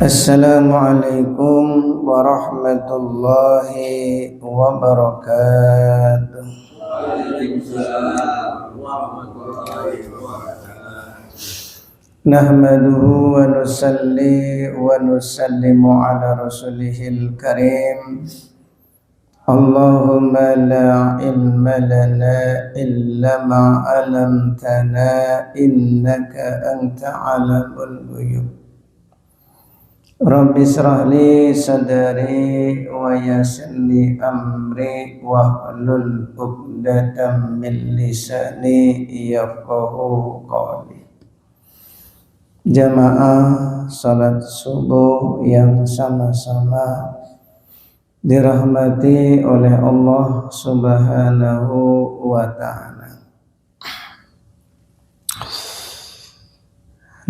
Assalamualaikum warahmatullahi wabarakatuh. Waalaikumsalam warahmatullahi wabarakatuh. Nahmaduhu wa nusalli wa nusallimu ala rasulihil karim. Allahumma la ilma lana illa ma 'allamtana innaka anta 'alamul ghuyub. Rabbi shrah li sadri wa yassir li amri wahlul 'uqdatam min lisani yafqahu qawli. Jamaah salat subuh yang sama-sama dirahmati oleh Allah Subhanahu wa ta'ala.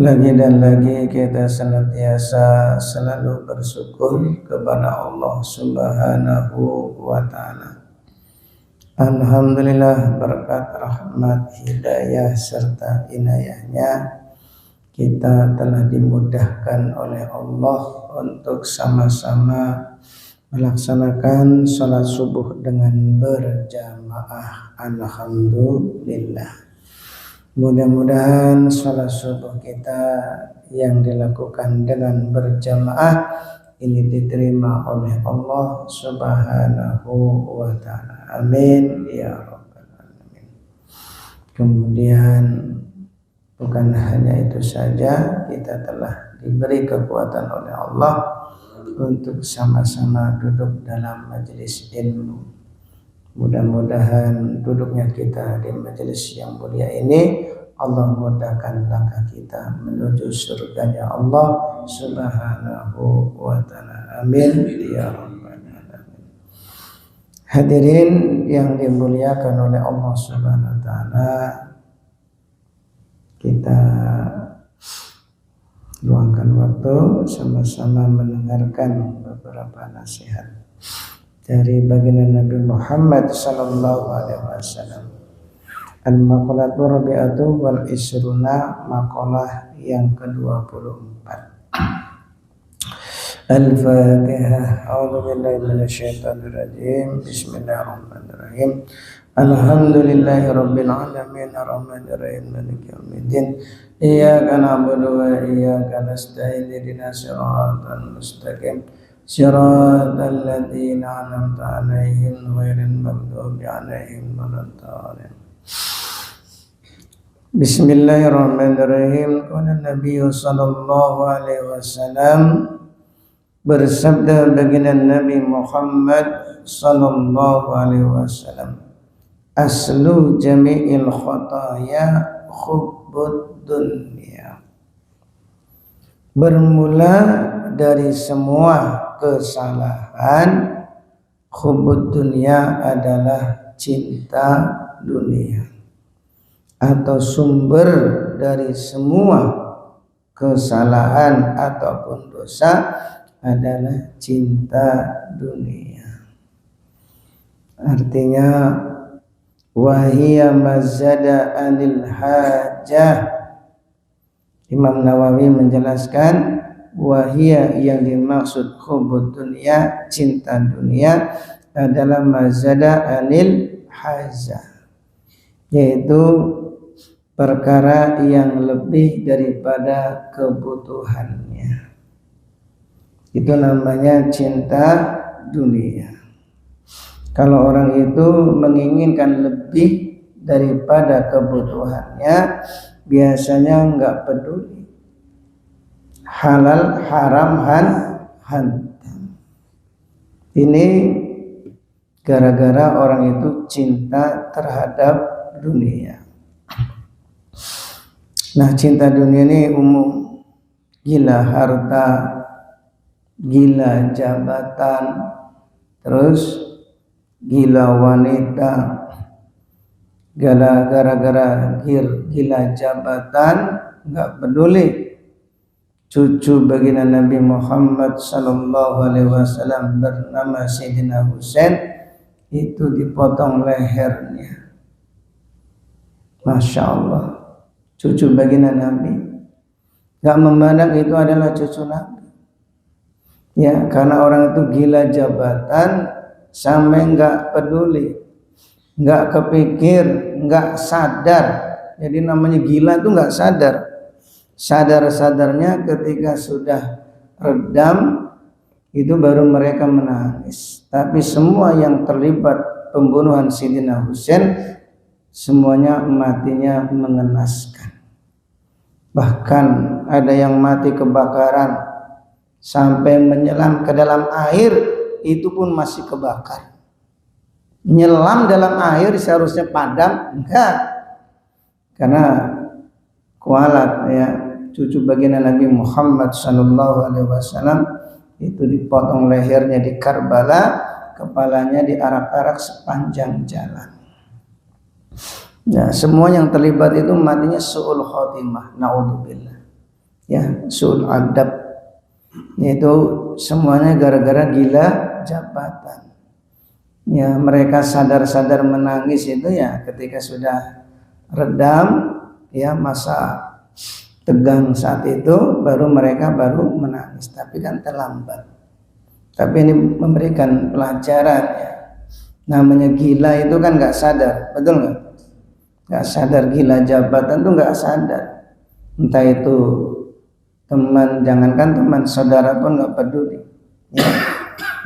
Lagi dan lagi kita senantiasa selalu bersyukur kepada Allah Subhanahu wa ta'ala. Alhamdulillah, berkat rahmat, hidayah serta inayahnya kita telah dimudahkan oleh Allah untuk sama-sama melaksanakan sholat subuh dengan berjamaah. Alhamdulillah. Mudah-mudahan sholat subuh kita yang dilakukan dengan berjamaah ini diterima oleh Allah Subhanahu wa ta'ala. Amin ya rabbal alamin. Kemudian bukan hanya itu saja, kita telah diberi kekuatan oleh Allah untuk sama-sama duduk dalam majelis ilmu. Mudah-mudahan duduknya kita di majelis yang mulia ini Allah mudahkan langkah kita menuju surganya Allah Subhanahu wa ta'ala. Amin ya rabbal alamin. Hadirin yang dimuliakan oleh Allah Subhanahu wa ta'ala, kita luangkan waktu sama-sama mendengarkan beberapa nasihat dari baginda Nabi Muhammad sallallahu alaihi wasallam. Al-maqalatu rabi'atu wal isruna, maqalah yang ke-24. Al-Fatihah. A'udzu billahi minasyaitonir rajim. Bismillahirrahmanirrahim. Alhamdulillahi rabbil alamin arrahmanir rahim maliki yaumiddin. Iyyaka na'budu wa iyyaka nasta'in ihdinas siratal mustaqim siratal ladzina an'amta 'alaihim ghairil maghdubi 'alaihim waladdallin. Bismillahirrahmanirrahim. Qala Nabi sallallahu alaihi wasallam, bersabda baginda Nabi Muhammad sallallahu alaihi wasallam, aslu jami'il khataya hubbud dunya. Bermula dari semua kesalahan, hubbud dunya adalah cinta dunia, atau sumber dari semua kesalahan ataupun dosa adalah cinta dunia. Artinya wahiyya mazada anil hajah. Imam Nawawi menjelaskan wahiyya yang dimaksud hubbud dunya, cinta dunia, adalah mazada anil hajah, yaitu perkara yang lebih daripada kebutuhannya. Itu namanya cinta dunia. Kalau orang itu menginginkan lebih daripada kebutuhannya, biasanya enggak peduli halal haram hantam. Ini gara-gara orang itu cinta terhadap dunia. Nah, cinta dunia ini umum. Gila harta, gila jabatan, terus gila wanita. Gara-gara gila jabatan, enggak peduli cucu baginda Nabi Muhammad sallallahu alaihi wasallam bernama Sayyidina Husain itu dipotong lehernya. Masya Allah, cucu baginda Nabi, gak memandang itu adalah cucu Nabi. Ya, karena orang itu gila jabatan sampai nggak peduli, nggak kepikir, nggak sadar. Jadi namanya gila itu nggak sadar. Sadar-sadarnya ketika sudah redam itu baru mereka menangis. Tapi semua yang terlibat pembunuhan Sayyidina Husain semuanya matinya mengenaskan. Bahkan ada yang mati kebakaran sampai menyelam ke dalam air itu pun masih kebakar. Nyelam dalam air seharusnya padam, enggak. Karena kualat ya, cucu baginda Nabi Muhammad SAW itu dipotong lehernya di Karbala, kepalanya diarak-arak sepanjang jalan. Ya, semua yang terlibat itu matinya su'ul khotimah, naudzubillah. Ya, su'ul adab. Itu semuanya gara-gara gila jabatan. Ya, mereka sadar-sadar menangis itu ya ketika sudah redam ya masa tegang saat itu baru mereka menangis, tapi kan terlambat. Tapi ini memberikan pelajaran ya. Namanya gila itu kan nggak sadar, betul nggak? Nggak sadar, gila jabatan tuh nggak sadar. Entah itu teman, jangankan teman, saudara pun nggak peduli. Ya.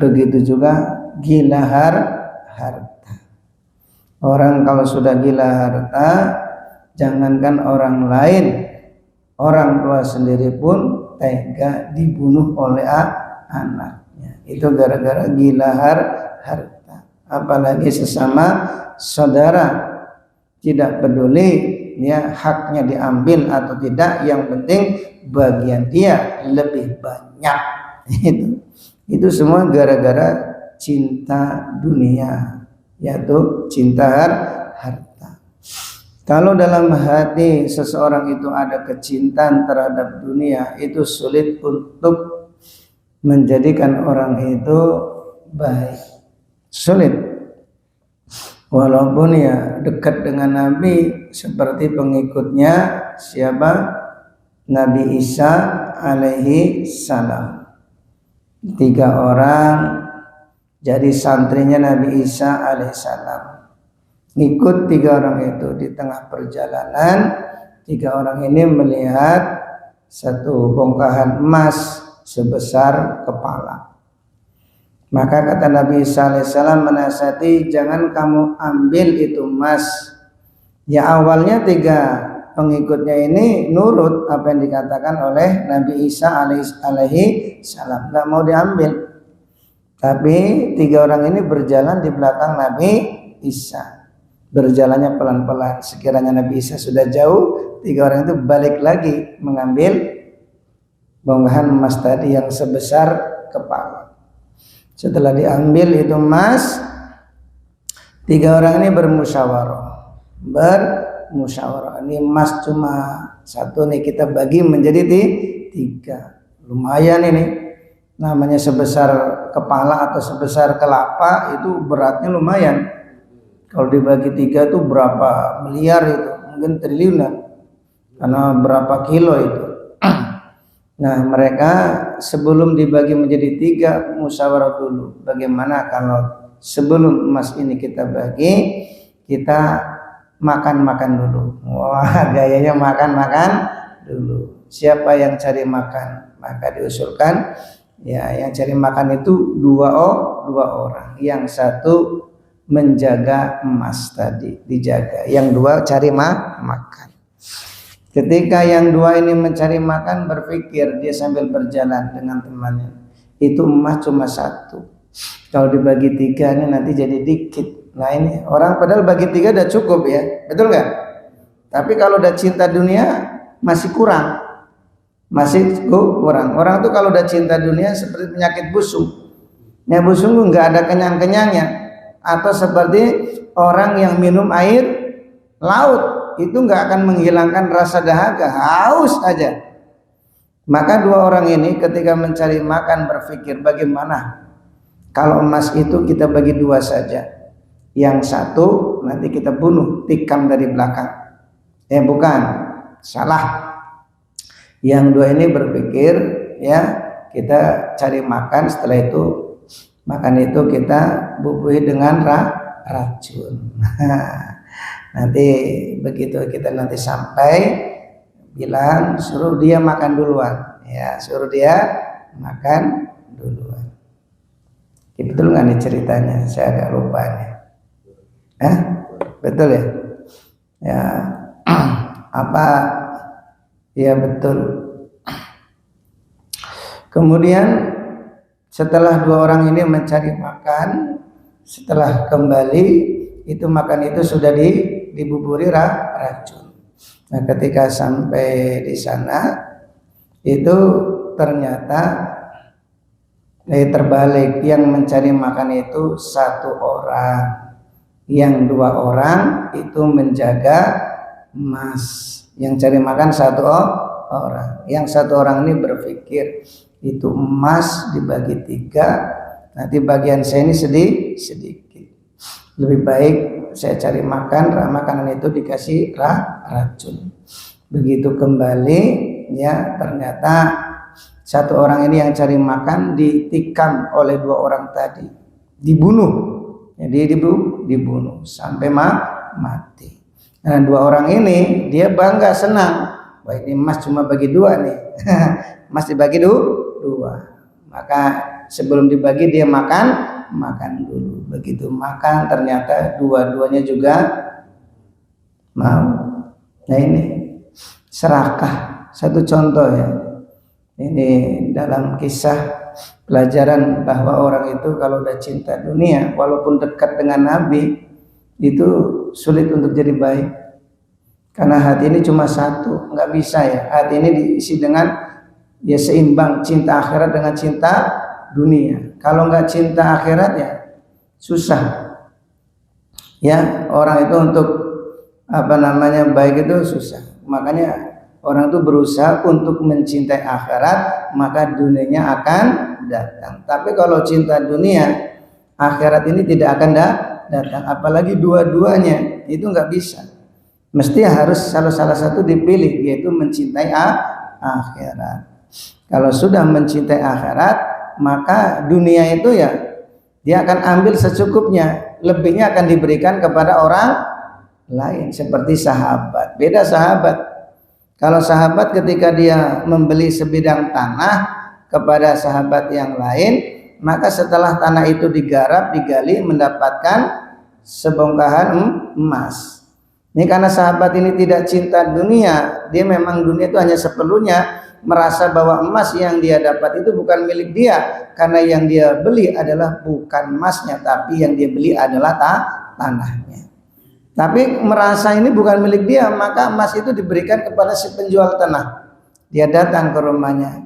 Begitu juga gila harta. Orang kalau sudah gila harta, jangankan orang lain, orang tua sendiri pun tega dibunuh oleh anaknya. Itu gara-gara gila harta. Apalagi sesama saudara, tidak peduli ya haknya diambil atau tidak, yang penting bagian dia lebih banyak. Itu semua gara-gara cinta dunia, yaitu cinta harta. Kalau dalam hati seseorang itu ada kecintaan terhadap dunia, itu sulit untuk menjadikan orang itu baik. Sulit. Walaupun ya dekat dengan Nabi seperti pengikutnya siapa? Nabi Isa alaihi salam. 3 orang jadi santrinya Nabi Isa alaihi salam. Ngikut 3 orang itu. Di tengah perjalanan 3 orang ini melihat satu bongkahan emas sebesar kepala. Maka kata Nabi Isa alaihissalam menasihati, jangan kamu ambil itu emas. Ya awalnya 3 pengikutnya ini nurut apa yang dikatakan oleh Nabi Isa alaihi salam, nggak mau diambil. Tapi 3 orang ini berjalan di belakang Nabi Isa, berjalannya pelan-pelan. Sekiranya Nabi Isa sudah jauh, 3 orang itu balik lagi mengambil bongkahan emas tadi yang sebesar kepala. Setelah diambil itu emas, 3 orang ini bermusyawarah. Ini emas cuma 1 nih, kita bagi menjadi 3. Lumayan ini. Namanya sebesar kepala atau sebesar kelapa itu beratnya lumayan. Kalau dibagi 3 itu berapa miliar itu? Mungkin triliunan. Karena berapa kilo itu. Nah, mereka sebelum dibagi menjadi 3 musyawarah dulu. Bagaimana kalau sebelum emas ini kita bagi, kita makan-makan dulu. Wah, gayanya makan-makan dulu. Siapa yang cari makan? Maka diusulkan ya yang cari makan itu 2 orang. Yang 1 menjaga emas tadi, dijaga. Yang 2 cari makan. Ketika yang 2 ini mencari makan, berpikir dia sambil berjalan dengan temannya, itu emas cuma 1. Kalau dibagi 3 ini nanti jadi dikit. Nah ini orang padahal bagi 3 udah cukup ya, betul nggak? Tapi kalau udah cinta dunia masih kurang, Orang tuh kalau udah cinta dunia seperti penyakit busung. Yang busung nggak ada kenyang-kenyangnya, atau seperti orang yang minum air laut. Itu nggak akan menghilangkan rasa dahaga, haus aja. Maka 2 orang ini ketika mencari makan berpikir, bagaimana kalau emas itu kita bagi 2 saja. Yang 1 nanti kita bunuh, tikam dari belakang. Bukan, salah. Yang 2 ini berpikir, ya kita cari makan, setelah itu makan itu kita bubuhi dengan racun. Nanti begitu kita nanti sampai, bilang suruh dia makan duluan, ya suruh dia makan duluan. Ya, betul nggak nih ceritanya? Saya agak lupa nih. Betul ya? Ya apa? Ya betul. Kemudian setelah dua orang ini mencari makan, setelah kembali itu makan itu sudah dibuburi racun. Nah, ketika sampai di sana itu ternyata terbalik, yang mencari makan itu satu orang, yang dua orang itu menjaga emas. Yang cari makan satu orang, yang satu orang ini berpikir itu emas dibagi 3, nanti bagian saya ini sedikit, lebih baik saya cari makan, makanan itu dikasih racun. Begitu kembali, ya ternyata satu orang ini yang cari makan ditikam oleh dua orang tadi, dibunuh. Jadi dibunuh sampai mati. Nah, dua orang ini dia bangga, senang. Wah, ini emas cuma bagi 2 nih. Emas dibagi 2. Maka sebelum dibagi dia makan dulu. Begitu makan ternyata dua-duanya juga mau. Nah, ini serakah. Satu contoh ya. Ini dalam kisah pelajaran bahwa orang itu kalau udah cinta dunia, walaupun dekat dengan Nabi, itu sulit untuk jadi baik. Karena hati ini cuma satu, nggak bisa ya. Hati ini diisi dengan ya seimbang, cinta akhirat dengan cinta dunia. Kalau nggak cinta akhirat ya susah. Ya, orang itu untuk baik itu susah. Makanya orang itu berusaha untuk mencintai akhirat, maka dunianya akan datang. Tapi kalau cinta dunia, akhirat ini tidak akan datang. Apalagi dua-duanya, itu nggak bisa. Mesti harus salah satu dipilih, yaitu mencintai akhirat. Kalau sudah mencintai akhirat, maka dunia itu ya dia akan ambil secukupnya, lebihnya akan diberikan kepada orang lain. Seperti sahabat, beda sahabat. Kalau sahabat ketika dia membeli sebidang tanah kepada sahabat yang lain, maka setelah tanah itu digarap, digali, mendapatkan sebongkahan emas. Ini karena sahabat ini tidak cinta dunia, dia memang dunia itu hanya seperlunya, merasa bahwa emas yang dia dapat itu bukan milik dia, karena yang dia beli adalah bukan emasnya, tapi yang dia beli adalah tanahnya. Tapi merasa ini bukan milik dia, maka emas itu diberikan kepada si penjual tanah. Dia datang ke rumahnya.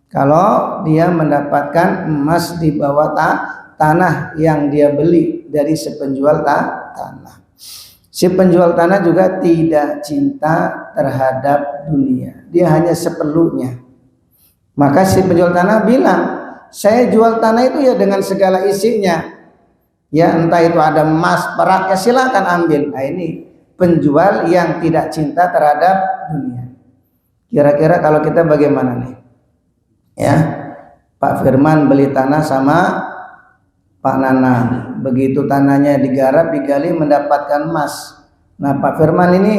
Kalau dia mendapatkan emas di bawah tanah yang dia beli dari si penjual tanah. Si penjual tanah juga tidak cinta terhadap dunia. Dia hanya seperlunya. Maka si penjual tanah bilang, saya jual tanah itu ya dengan segala isinya. Ya, entah itu ada emas, perak, ya silakan ambil. Nah, ini penjual yang tidak cinta terhadap dunia. Kira-kira kalau kita bagaimana nih? Ya, Pak Firman beli tanah sama Pak Nanang. Begitu tanahnya digarap, digali, mendapatkan emas. Nah, Pak Firman ini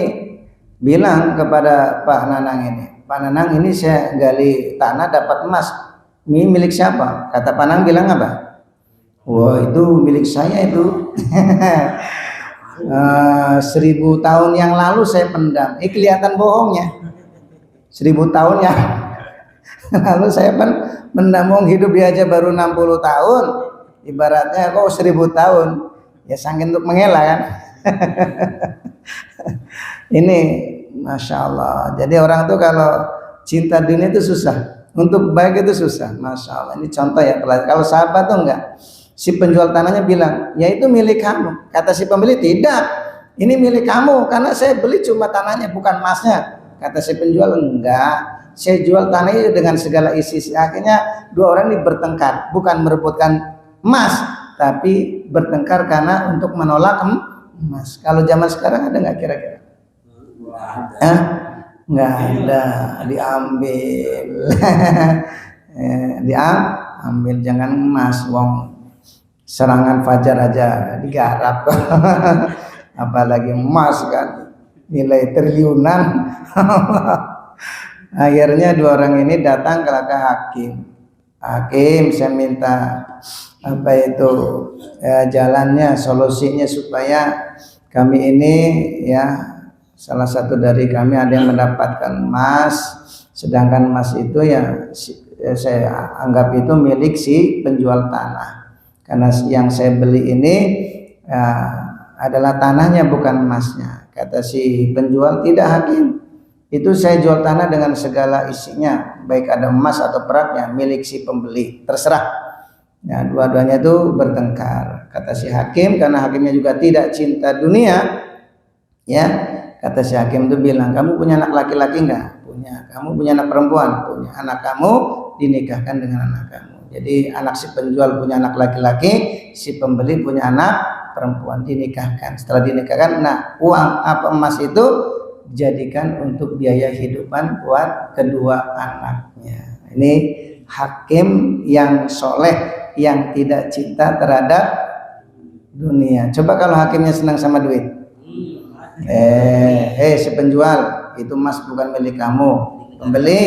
bilang kepada Pak Nanang ini, Pak Nanang, ini saya gali tanah dapat emas. Ini milik siapa? Kata Pak Nanang bilang apa? Wah, itu milik saya itu. 1000 tahun yang lalu saya pendam. Ini kelihatan bohongnya. 1000 tahun yang lalu saya pendam, hidup dia aja baru 60 tahun. Ibaratnya kok 1000 tahun. Ya saking untuk mengelak kan. Ini Masya Allah. Jadi orang tuh kalau cinta dunia itu susah. Untuk baik itu susah. Masya Allah. Ini contoh ya. Kalau sahabat tuh enggak. Si penjual tanahnya bilang, ya itu milik kamu. Kata si pembeli, tidak, ini milik kamu karena saya beli cuma tanahnya bukan emasnya. Kata si penjual, enggak, saya jual tanahnya dengan segala isi. Akhirnya dua orang ini bertengkar, bukan merebutkan emas, tapi bertengkar karena untuk menolak emas. Kalau zaman sekarang ada nggak kira-kira? Nggak ada, diambil. diambil, jangan emas, wong serangan fajar aja digarap apalagi emas kan nilai triliunan. Akhirnya dua orang ini datang ke hakim. Hakim, saya minta jalannya, solusinya supaya kami ini ya, salah satu dari kami ada yang mendapatkan emas, sedangkan emas itu ya saya anggap itu milik si penjual tanah, karena yang saya beli ini adalah tanahnya bukan emasnya. Kata si penjual, tidak hakim, itu saya jual tanah dengan segala isinya, baik ada emas atau peraknya, milik si pembeli, terserah. Ya, dua-duanya itu bertengkar. Kata si hakim, karena hakimnya juga tidak cinta dunia, ya, kata si hakim itu bilang, kamu punya anak laki-laki enggak? Punya. Kamu punya anak perempuan? Punya. Anak kamu dinikahkan dengan anak kamu. Jadi anak si penjual punya anak laki-laki, si pembeli punya anak perempuan, dinikahkan. Setelah dinikahkan, nah uang apa emas itu jadikan untuk biaya hidupan buat kedua anaknya. Ini hakim yang soleh, yang tidak cinta terhadap dunia. Coba kalau hakimnya senang sama duit, si penjual, itu emas bukan milik kamu, pembeli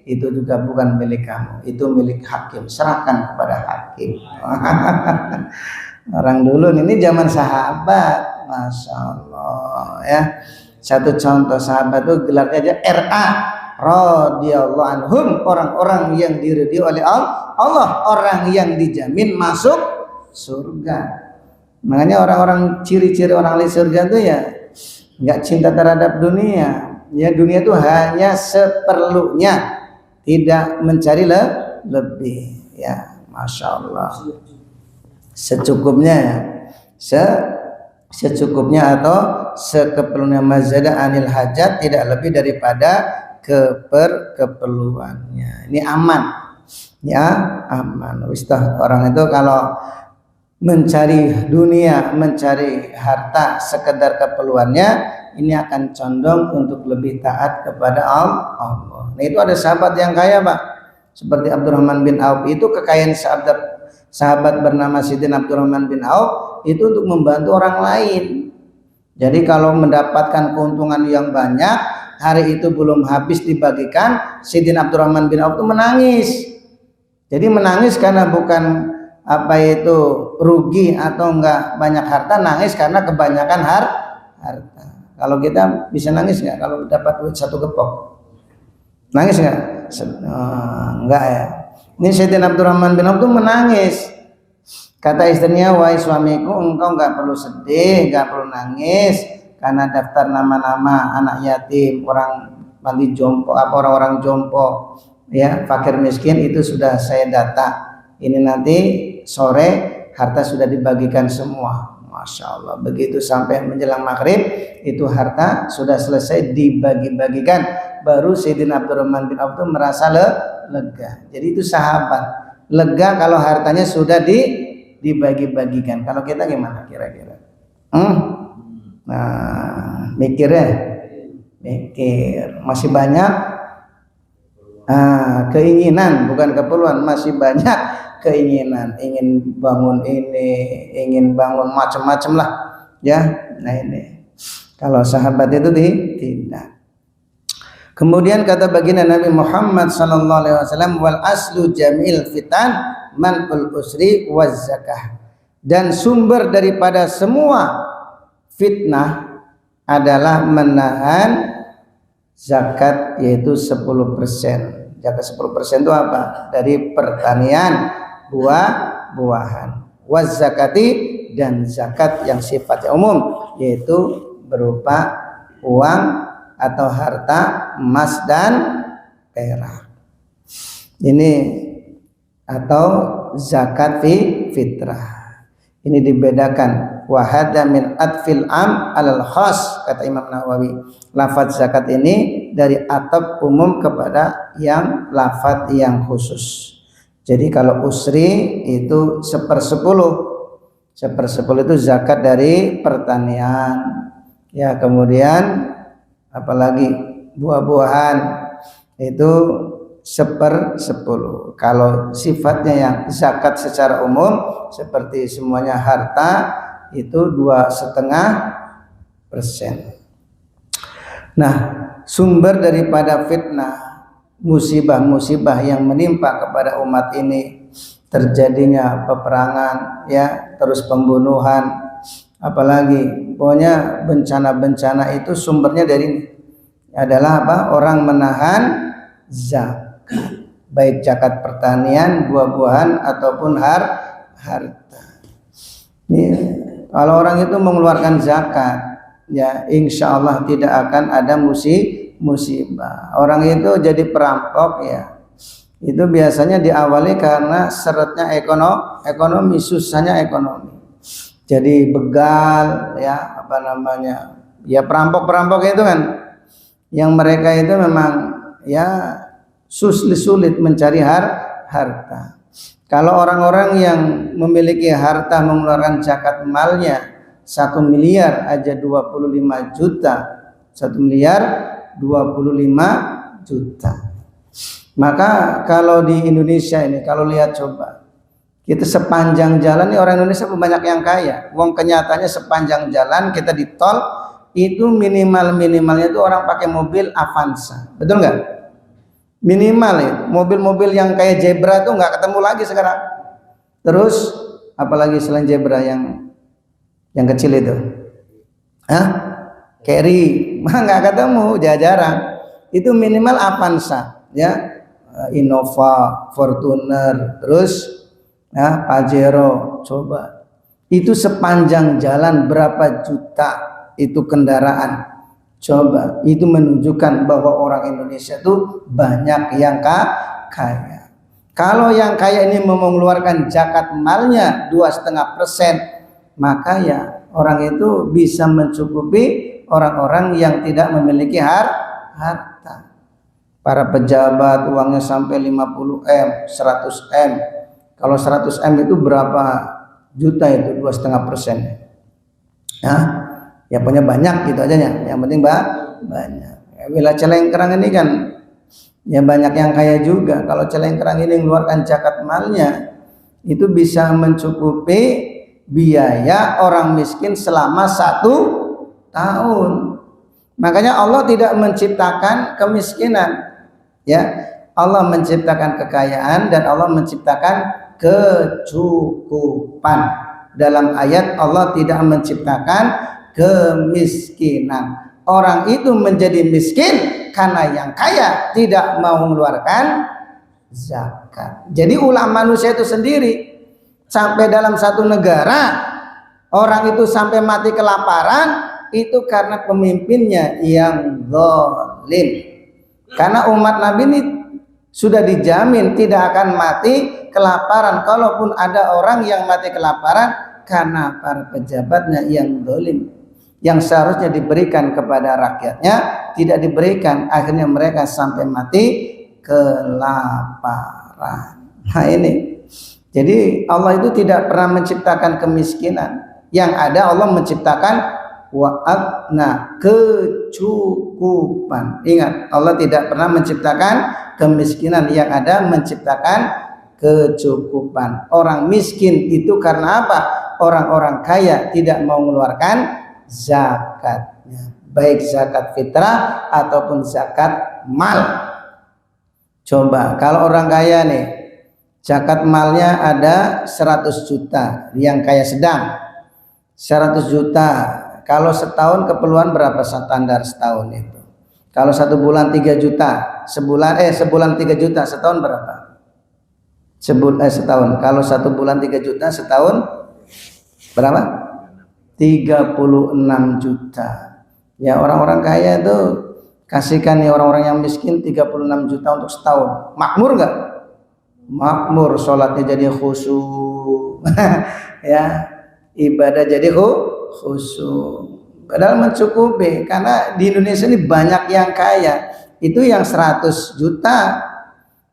itu juga bukan milik kamu, itu milik hakim, serahkan kepada hakim. Orang dulu ini zaman sahabat, masya Allah ya. Satu contoh sahabat itu gelarnya aja RA, radhiyallahu anhum, orang-orang yang diridhoi oleh Allah, orang yang dijamin masuk surga. Makanya orang-orang, ciri-ciri orang ahli surga itu ya nggak cinta terhadap dunia. Ya, dunia itu hanya seperlunya, tidak mencari lebih. Ya, masya Allah, secukupnya ya, secukupnya atau sekeperluannya, mazada anil hajat, tidak lebih daripada keperluannya. Ini aman, ya aman. Ustaz, orang itu kalau mencari dunia, mencari harta sekedar keperluannya, ini akan condong untuk lebih taat kepada Allah. Nah, itu ada sahabat yang kaya, Pak, seperti Abdurrahman bin Auf. Itu kekayaan sahabat bernama Sayyidina Abdurrahman bin Auf itu untuk membantu orang lain. Jadi kalau mendapatkan keuntungan yang banyak, hari itu belum habis dibagikan, Sayyidina Abdurrahman bin Auf itu menangis. Jadi menangis karena bukan rugi atau enggak banyak harta, nangis karena kebanyakan harta. Kalau kita bisa nangis enggak kalau dapat duit satu gepok? Nangis enggak? Enggak ya. Ini Sayyidina Abdurrahman bin Auf itu menangis. Kata istrinya, wahai suamiku, engkau enggak perlu sedih, enggak perlu nangis, karena daftar nama-nama anak yatim, orang panti jompo, orang-orang jompo, ya, fakir miskin itu sudah saya data. Ini nanti sore harta sudah dibagikan semua. Masya Allah, begitu sampai menjelang maghrib itu harta sudah selesai dibagi-bagikan, baru Sayyidina Abdurrahman bin Auf itu merasa lega. Jadi itu sahabat lega kalau hartanya sudah dibagi-bagikan. Kalau kita gimana kira-kira? Nah, mikir masih banyak keinginan, bukan keperluan, masih banyak keinginan, ingin bangun ini, ingin bangun macam-macam lah, ya. Nah ini kalau sahabat itu tidak. Kemudian kata baginda Nabi Muhammad sallallahu alaihi wasallam, wal aslu jamil fitan manul usri waz zakah, dan sumber daripada semua fitnah adalah menahan zakat, yaitu 10%. Zakat 10% itu apa? Dari pertanian, buah-buahan. Waz zakati, dan zakat yang sifatnya umum, yaitu berupa uang atau harta, emas dan perak. Ini atau zakat fitrah. Ini dibedakan. Wa hadza min atfil am alal khas, kata Imam Nawawi. Lafaz zakat ini dari ataf umum kepada yang lafaz yang khusus. Jadi kalau usri itu 1/10 itu zakat dari pertanian. Ya, kemudian apalagi buah-buahan itu 1/10. Kalau sifatnya yang zakat secara umum seperti semuanya harta itu 2,5%. Nah, sumber daripada fitnah, musibah-musibah yang menimpa kepada umat ini, terjadinya peperangan, ya, terus pembunuhan, apalagi pokoknya bencana-bencana itu sumbernya dari ini adalah apa? Orang menahan zakat. Baik zakat pertanian, buah-buahan ataupun harta. Ini kalau orang itu mengeluarkan zakat, ya insya Allah tidak akan ada musibah. Orang itu jadi perampok, ya itu biasanya diawali karena seretnya ekonomi, susahnya ekonomi. Jadi begal, ya apa namanya, ya perampok-perampok itu kan, yang mereka itu memang ya sulit mencari harta. Kalau orang-orang yang memiliki harta mengeluarkan zakat malnya 1 miliar aja 25 juta, 1 miliar 25 juta. Maka kalau di Indonesia ini, kalau lihat coba, kita sepanjang jalan nih, orang Indonesia banyak yang kaya. Wong kenyataannya sepanjang jalan kita di tol itu minimalnya itu orang pakai mobil Avanza, betul nggak? Minimal ya, mobil-mobil yang kayak Zebra tuh nggak ketemu lagi sekarang. Terus apalagi selain Zebra yang kecil itu, Carry, nggak ketemu, jarang. Itu minimal Avanza, ya, Innova, Fortuner, terus ya Pajero. Coba itu sepanjang jalan berapa juta itu kendaraan. Coba itu menunjukkan bahwa orang Indonesia itu banyak yang kaya. Kalau yang kaya ini mau mengeluarkan zakat malnya 2,5%, maka ya orang itu bisa mencukupi orang-orang yang tidak memiliki harta. Para pejabat uangnya sampai 50M, 100M. Kalau 100M itu berapa juta itu 2,5%. Ya punya banyak gitu aja ya. Yang penting banyak. Ya, bila Celengkrang ini kan ya banyak yang kaya juga. Kalau Celengkrang ini mengeluarkan zakat malnya itu bisa mencukupi biaya orang miskin selama 1 tahun. Makanya Allah tidak menciptakan kemiskinan, ya. Allah menciptakan kekayaan dan Allah menciptakan kecukupan. Dalam ayat Allah tidak menciptakan kemiskinan. Orang itu menjadi miskin karena yang kaya tidak mau mengeluarkan zakat. Jadi ulah manusia itu sendiri. Sampai dalam satu negara orang itu sampai mati kelaparan itu karena pemimpinnya yang zalim. Karena umat Nabi ini sudah dijamin tidak akan mati kelaparan. Kalaupun ada orang yang mati kelaparan karena para pejabatnya yang zalim, yang seharusnya diberikan kepada rakyatnya tidak diberikan, akhirnya mereka sampai mati kelaparan. Nah ini, jadi Allah itu tidak pernah menciptakan kemiskinan. Yang ada Allah menciptakan wa'adna, kecukupan. Ingat, Allah tidak pernah menciptakan kemiskinan, yang ada menciptakan kecukupan. Orang miskin itu karena apa? Orang-orang kaya tidak mau mengeluarkan zakatnya, baik zakat fitrah ataupun zakat mal. Coba kalau orang kaya nih, zakat malnya ada 100 juta, yang kaya sedang 100 juta. Kalau setahun keperluan berapa standar setahun itu? Kalau 1 bulan 3 juta, sebulan 3 juta, setahun berapa? Setahun. Kalau 1 bulan 3 juta, setahun berapa? 36 juta. Ya orang-orang kaya itu kasihkan nih orang-orang yang miskin 36 juta untuk setahun. Makmur nggak? Makmur, sholatnya jadi khusyuk. Ya, ibadah jadi khusyuk. Padahal mencukupi, karena di Indonesia ini banyak yang kaya. Itu yang 100 juta,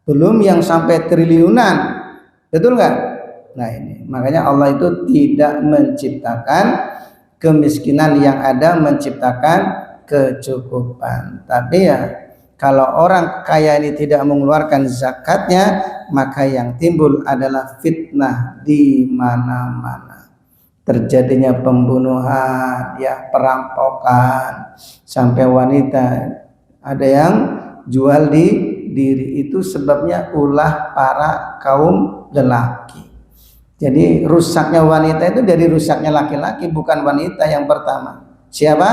belum yang sampai triliunan. Betul nggak? Nah ini, makanya Allah itu tidak menciptakan kemiskinan, yang ada menciptakan kecukupan. Tapi ya Kalau orang kaya ini tidak mengeluarkan zakatnya, maka yang timbul adalah fitnah di mana-mana. Terjadinya pembunuhan, ya perampokan, sampai wanita ada yang jual diri, itu sebabnya ulah para kaum lelaki. Jadi rusaknya wanita itu dari rusaknya laki-laki, bukan wanita yang pertama. Siapa?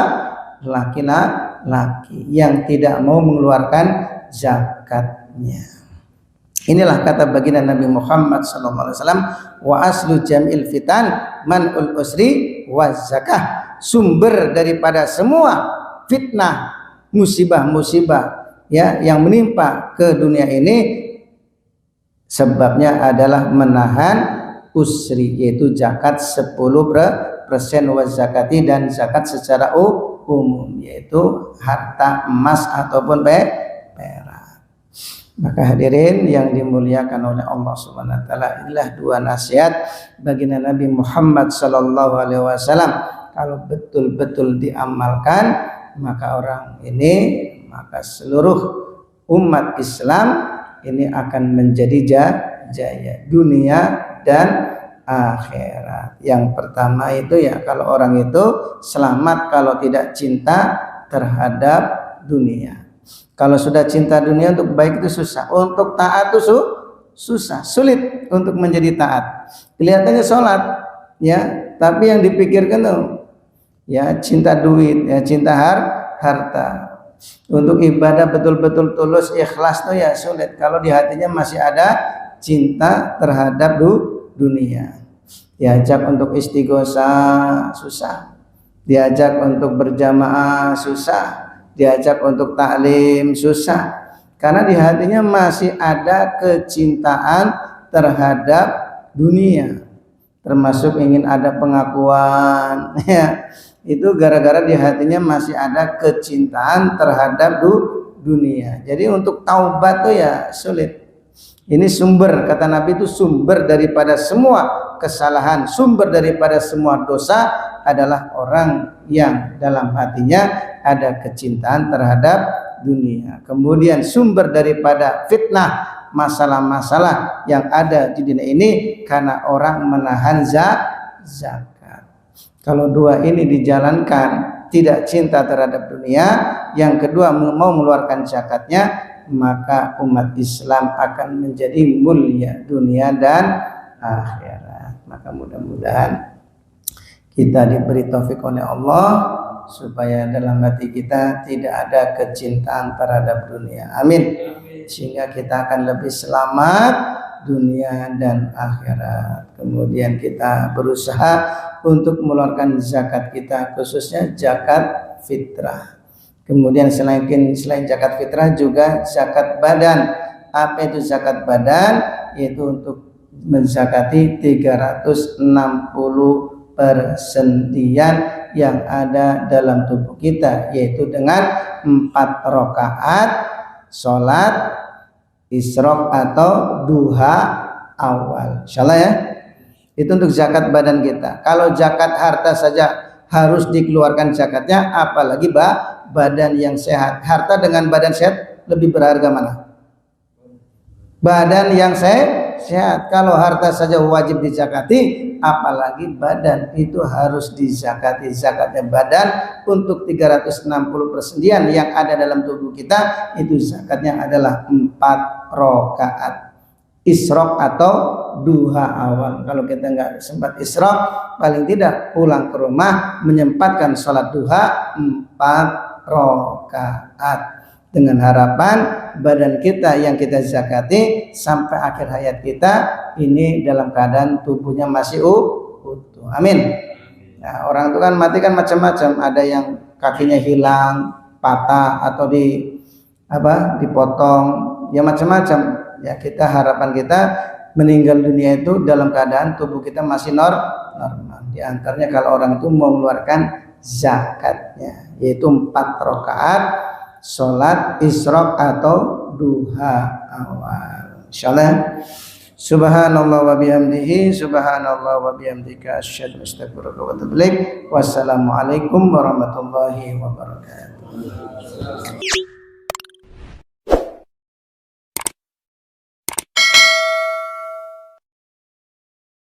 Laki-laki yang tidak mau mengeluarkan zakatnya. Inilah kata baginda Nabi Muhammad SAW, wa aslu jam'il fitan man'ul usri wa zakah. Sumber daripada semua fitnah, musibah-musibah ya yang menimpa ke dunia ini, sebabnya adalah menahan usri, yaitu zakat 10% wa zakati, dan zakat secara umum, yaitu harta emas ataupun perak. Maka hadirin yang dimuliakan oleh Allah Subhanahu wa taala, inilah dua nasihat baginda Nabi Muhammad sallallahu alaihi wasallam. Kalau betul-betul diamalkan, maka maka seluruh umat Islam ini akan menjadi jaya dunia dan akhirat. Yang pertama itu ya, kalau orang itu selamat kalau tidak cinta terhadap dunia. Kalau sudah cinta dunia, untuk baik itu susah, untuk taat itu susah, sulit untuk menjadi taat. Kelihatannya sholat ya, tapi yang dipikirkan tuh ya cinta duit, ya cinta harta. Untuk ibadah betul-betul tulus ikhlas tuh ya sulit kalau di hatinya masih ada cinta terhadap dunia. Diajak untuk istighosah susah, diajak untuk berjamaah susah, diajak untuk taklim susah, karena di hatinya masih ada kecintaan terhadap dunia, termasuk ingin ada pengakuan ya. Itu gara-gara di hatinya masih ada kecintaan terhadap dunia. Jadi untuk taubat tuh ya sulit. Ini sumber, kata Nabi, itu sumber daripada semua kesalahan, sumber daripada semua dosa adalah orang yang dalam hatinya ada kecintaan terhadap dunia. Kemudian sumber daripada fitnah, masalah-masalah yang ada di dunia ini karena orang menahan zakat. Kalau dua ini dijalankan, tidak cinta terhadap dunia, yang kedua mau mengeluarkan zakatnya, maka umat Islam akan menjadi mulia dunia dan akhirat. Maka mudah-mudahan kita diberi taufik oleh Allah supaya dalam hati kita tidak ada kecintaan terhadap dunia. Amin. Sehingga kita akan lebih selamat dunia dan akhirat. Kemudian kita berusaha untuk mengeluarkan zakat kita, khususnya zakat fitrah. Kemudian selain zakat fitrah juga zakat badan. Apa itu zakat badan? Yaitu untuk menzakati 360 persendian yang ada dalam tubuh kita, yaitu dengan 4 rakaat sholat isyraq atau duha awal. Insyaallah ya. Itu untuk zakat badan kita. Kalau zakat harta saja harus dikeluarkan zakatnya, apalagi badan yang sehat. Harta dengan badan sehat lebih berharga mana? Badan yang sehat. Kalau harta saja wajib dizakati, apalagi badan itu harus dizakati. Zakatnya badan untuk 360 persendian yang ada dalam tubuh kita, itu zakatnya adalah 4 rakaat isyraq atau duha awal. Kalau kita nggak sempat isyraq, paling tidak pulang ke rumah menyempatkan sholat duha 4 rakaat, dengan harapan badan kita yang kita zakati sampai akhir hayat kita ini dalam keadaan tubuhnya masih utuh. Amin. Nah, orang itu kan mati kan macam-macam, ada yang kakinya hilang, patah atau dipotong, ya macam-macam. Ya, kita harapan kita meninggal dunia itu dalam keadaan tubuh kita masih normal. Di antaranya kalau orang itu mau mengeluarkan zakatnya, yaitu 4 rakaat sholat isyraq atau duha awal. Insyaallah. Subhanallah wa bihamdihi, subhanallah wa bihamdika, asyhadu an la ilaha illa anta, astaghfiruka wa atubu ilaik. Wassalamualaikum warahmatullahi wabarakatuh.